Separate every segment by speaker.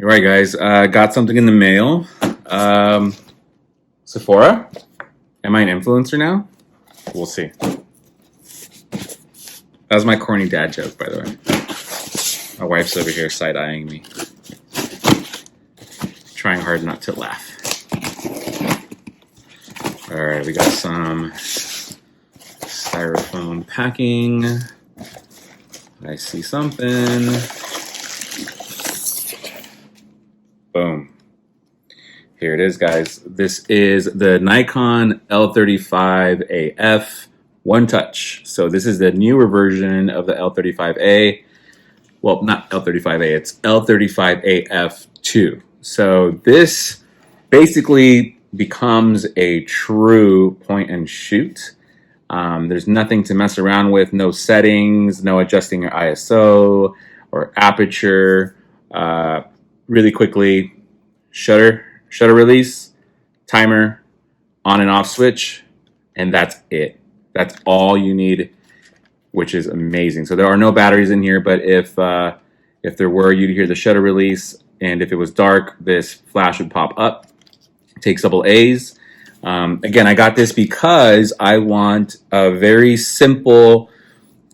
Speaker 1: All right, guys. Got something in the mail. Sephora? Am I an influencer now? We'll see. That was my corny dad joke, by the way. My wife's over here side-eyeing me. Trying hard not to laugh. All right, we got some styrofoam packing. I see something. Boom. Here it is, guys. This is the Nikon L35AF One Touch. So this is the newer version of the L35A. Well, not L35A, it's L35AF2. So this basically becomes a true point and shoot. There's nothing to mess around with, no settings, no adjusting your ISO or aperture. Really quickly, shutter release, timer, on and off switch, and that's it. That's all you need, which is amazing. So there are no batteries in here, but if there were, you'd hear the shutter release, and if it was dark, this flash would pop up. It takes double A's. Again, I got this because I want a very simple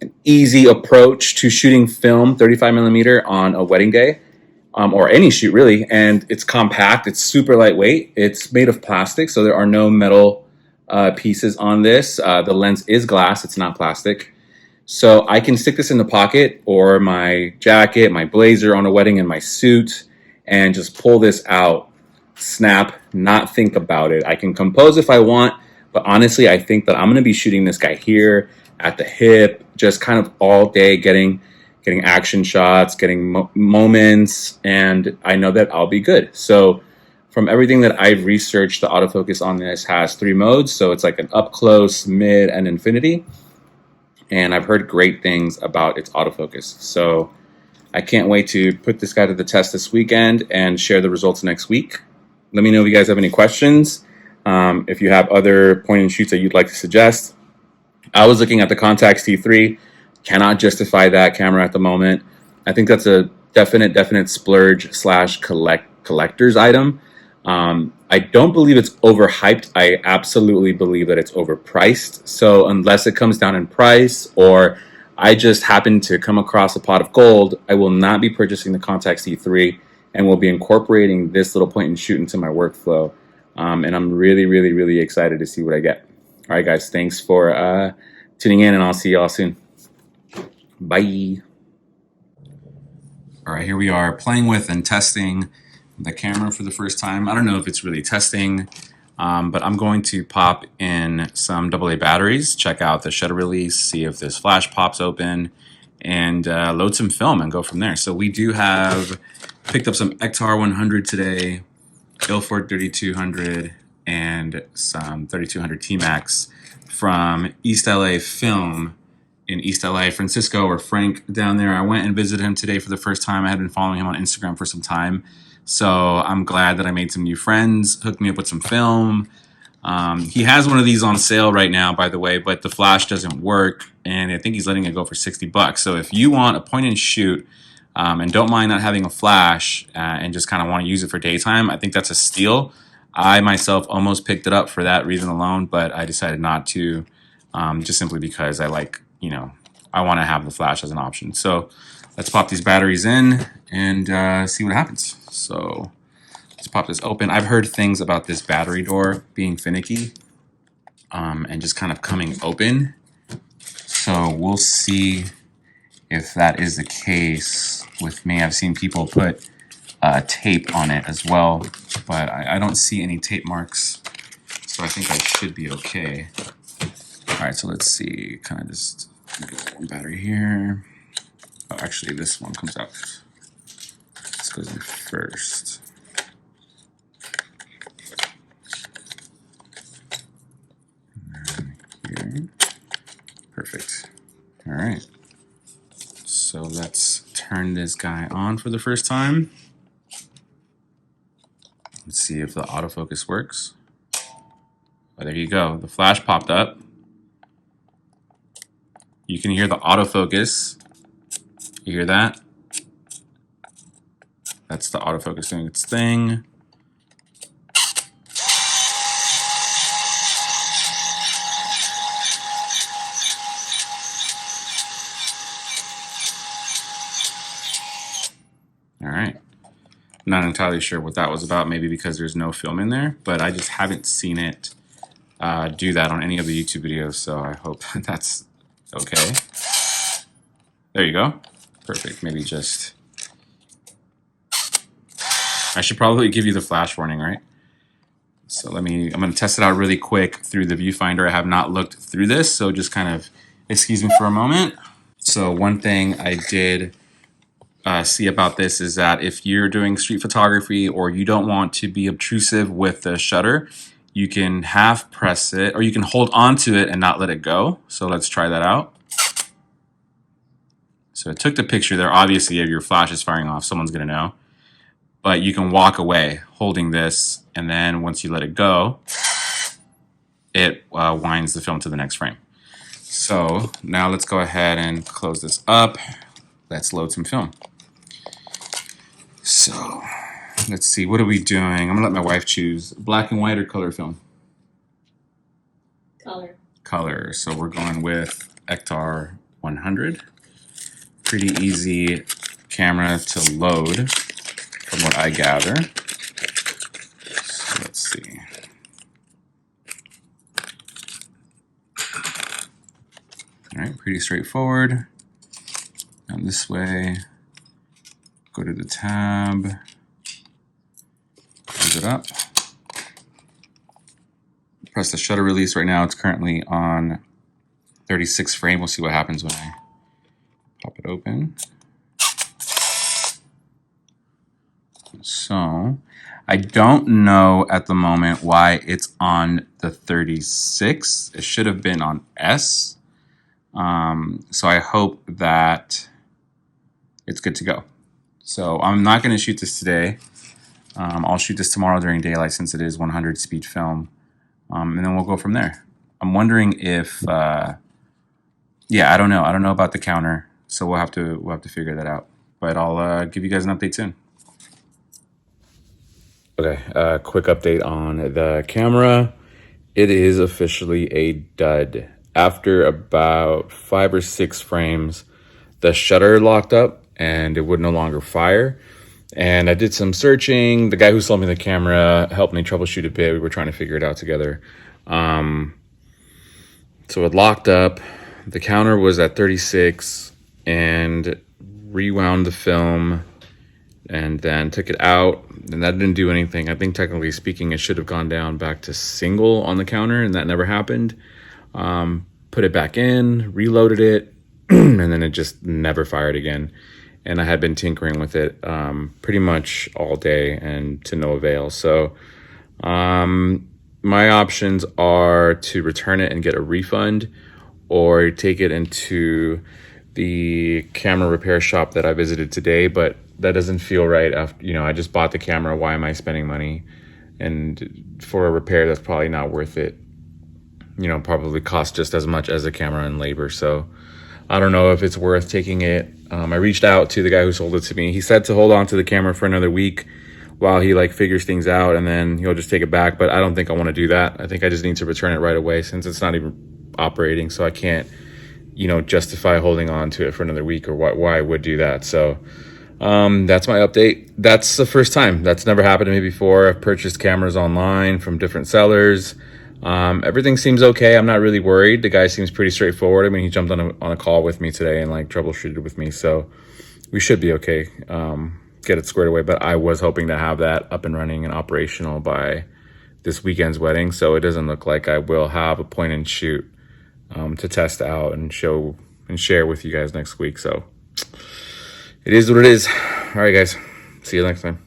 Speaker 1: and easy approach to shooting film 35mm on a wedding day. Or any shoot really, and it's compact, it's super lightweight, it's made of plastic, so there are no metal pieces on this. The lens is glass, it's not plastic. So I can stick this in the pocket or my jacket, my blazer on a wedding, and my suit, and just pull this out, snap, not think about it. I can compose if I want, but honestly, I think that I'm gonna be shooting this guy here at the hip, just kind of all day getting action shots, getting moments, and I know that I'll be good. So from everything that I've researched, the autofocus on this has 3 modes. So it's like an up close, mid, and infinity. And I've heard great things about its autofocus. So I can't wait to put this guy to the test this weekend and share the results next week. Let me know if you guys have any questions. If you have other point and shoots that you'd like to suggest. I was looking at the Contax T3. Cannot justify that camera at the moment. I think that's a definite splurge / collector's item. I don't believe it's overhyped. I absolutely believe that it's overpriced. So unless it comes down in price or I just happen to come across a pot of gold, I will not be purchasing the Contax T3 and will be incorporating this little point and shoot into my workflow. And I'm really excited to see what I get. All right, guys, thanks for tuning in, and I'll see y'all soon. Bye. All right, here we are playing with and testing the camera for the first time. I don't know if it's really testing, but I'm going to pop in some AA batteries, check out the shutter release, see if this flash pops open, and load some film and go from there. So we do have picked up some Ektar 100 today, Ilford 3200, and some 3200 T-Max from East LA Film in East LA. Francisco, or Frank, down there. I went and visited him today for the first time. I had been following him on Instagram for some time, so I'm glad that I made some new friends, hooked me up with some film. He has one of these on sale right now, by the way, but the flash doesn't work, and I think he's letting it go for $60. So if you want a point and shoot and don't mind not having a flash and just kind of want to use it for daytime, I think that's a steal. I myself almost picked it up for that reason alone, but I decided not to, just simply because I like, I want to have the flash as an option. So let's pop these batteries in and see what happens. So let's pop this open. I've heard things about this battery door being finicky and just kind of coming open. So we'll see if that is the case with me. I've seen people put tape on it as well, but I don't see any tape marks. So I think I should be okay. All right, so let's see, kind of just get one battery here. Oh, actually, this one comes out. This goes in first. Here. Perfect. All right. So let's turn this guy on for the first time. Let's see if the autofocus works. Oh, there you go. The flash popped up. You can hear the autofocus. You hear that? That's the autofocus doing its thing. All right. I'm not entirely sure what that was about, maybe because there's no film in there, but I just haven't seen it do that on any of the YouTube videos, so I hope that's okay. There you go. Perfect. Maybe just... I should probably give you the flash warning, right? So I'm going to test it out really quick through the viewfinder. I have not looked through this, so just kind of excuse me for a moment. So one thing I did see about this is that if you're doing street photography or you don't want to be obtrusive with the shutter, you can half press it, or you can hold onto it and not let it go. So let's try that out. So it took the picture there. Obviously, if your flash is firing off, someone's going to know. But you can walk away holding this, and then once you let it go, it winds the film to the next frame. So now let's go ahead and close this up. Let's load some film. So let's see, what are we doing? I'm gonna let my wife choose black and white or color film. Color. So we're going with Ektar 100. Pretty easy camera to load from what I gather. So let's see. All right, pretty straightforward. Now this way, go to the tab, close it up. Press the shutter release. Right now it's currently on 36 frame. We'll see what happens when I pop it open. So I don't know at the moment why it's on the 36. It should have been on S. So I hope that it's good to go. So I'm not going to shoot this today. I'll shoot this tomorrow during daylight since it is 100 speed film. And then we'll go from there. I'm wondering if, yeah, I don't know. I don't know about the counter. So we'll have to figure that out. But I'll give you guys an update soon. Okay, quick update on the camera. It is officially a dud. After about 5 or 6 frames, the shutter locked up and it would no longer fire. And I did some searching. The guy who sold me the camera helped me troubleshoot a bit. We were trying to figure it out together. So it locked up. The counter was at 36 and rewound the film and then took it out, and that didn't do anything. I think technically speaking, it should have gone down back to single on the counter, and that never happened. Put it back in, reloaded it, and then it just never fired again. And I had been tinkering with it pretty much all day and to no avail. So my options are to return it and get a refund, or take it into the camera repair shop that I visited today, but that doesn't feel right. After, I just bought the camera. Why am I spending money? And for a repair, that's probably not worth it. Probably cost just as much as a camera and labor. So I don't know if it's worth taking it. I reached out to the guy who sold it to me. He said to hold on to the camera for another week while he figures things out, and then he'll just take it back. But I don't think I want to do that. I think I just need to return it right away since it's not even operating. So I can't, justify holding on to it for another week, or why I would do that. So that's my update. That's the first time. That's never happened to me before. I've purchased cameras online from different sellers. Everything seems okay. I'm not really worried. The guy seems pretty straightforward. I mean, he jumped on a call with me today and troubleshooted with me. So we should be okay. Get it squared away. But I was hoping to have that up and running and operational by this weekend's wedding. So it doesn't look like I will have a point and shoot to test out and show and share with you guys next week. So it is what it is. All right, guys. See you next time.